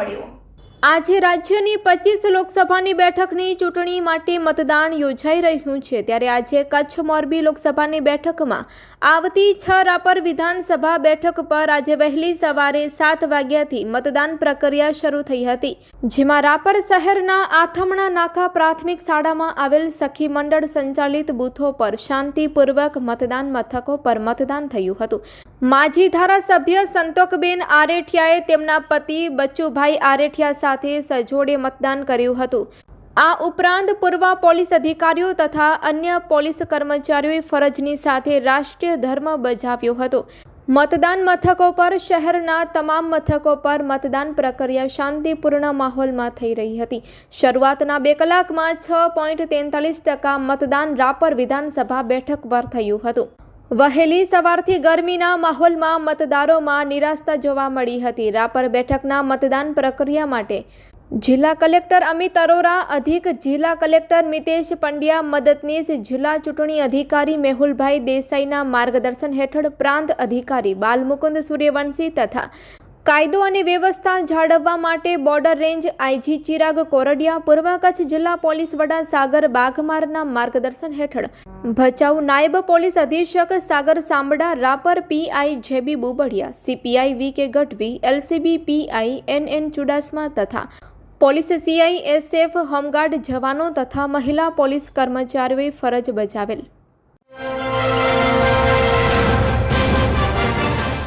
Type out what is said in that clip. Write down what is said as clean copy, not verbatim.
મળ્યો। આજે રાજ્યની 25 લોકસભાની બેઠકની ચૂંટણી માટે મતદાન યોજાઈ રહ્યું છે, ત્યારે આજે કચ્છ મોરબી લોકસભાની બેઠકમાં આવતી 6 રાપર વિધાનસભા બેઠક પર આજે વહેલી સવારે 7 વાગ્યાથી મતદાન પ્રક્રિયા શરૂ થઈ હતી, જેમાં રાપર શહેરના આથમણા નાકા પ્રાથમિક શાળામાં આવેલ સખી મંડળ સંચાલિત બૂથો પર શાંતિપૂર્વક મતદાન મથકો પર મતદાન થયું હતું। માજી ધારાસભ્ય સંતોકબેન આરેઠિયાએ તેમના પતિ બચ્ચુભાઈ આરેઠિયા સાથે સજોડે મતદાન કર્યું હતું। આ ઉપરાંત પૂર્વ પોલીસ અધિકારીઓ તથા અન્ય પોલીસ કર્મચારીઓએ ફરજની સાથે રાષ્ટ્રીય ધર્મ બજાવ્યો હતો। મતદાન મથકો પર શહેરના તમામ મથકો પર મતદાન પ્રક્રિયા શાંતિપૂર્ણ માહોલમાં થઈ રહી હતી। શરૂઆતના 2 કલાકમાં 6.43% મતદાન રાપર વિધાનસભા બેઠક પર થયું હતું। વહેલી સવારથી ગરમીના માહોલમાં મતદારોમાં નિરાશા જોવા મળી હતી। રાપર બેઠકના મતદાન પ્રક્રિયા માટે જિલ્લા કલેક્ટર અમિત અરોરા, અધિક જિલ્લા કલેક્ટર મિતેશ પંડ્યા, મદદનીશ જિલ્લા ચૂંટણી અધિકારી મેહુલભાઈ દેસાઈના માર્ગદર્શન હેઠળ પ્રાંત અધિકારી બાલમુકુંદ સૂર્યવંશી તથા કાયદો અને વ્યવસ્થા જાળવવા માટે border range IG Chirag Kordia, પૂર્વ કચ્છ જિલ્લા પોલીસ વડા સાગર બાઘમારના માર્ગદર્શન હેઠળ ભચાઉ નાયબ પોલીસ અધિક્ષક Sagar Sambada, Rapar PI JB Bubadiya, CPI VK. Gadhvi, LCB PI NN. Chudasama તથા પોલીસ સીઆઈએસએફ હોમગાર્ડ જવાનો તથા મહિલા પોલીસ કર્મચારીઓએ ફરજ બજાવેલ।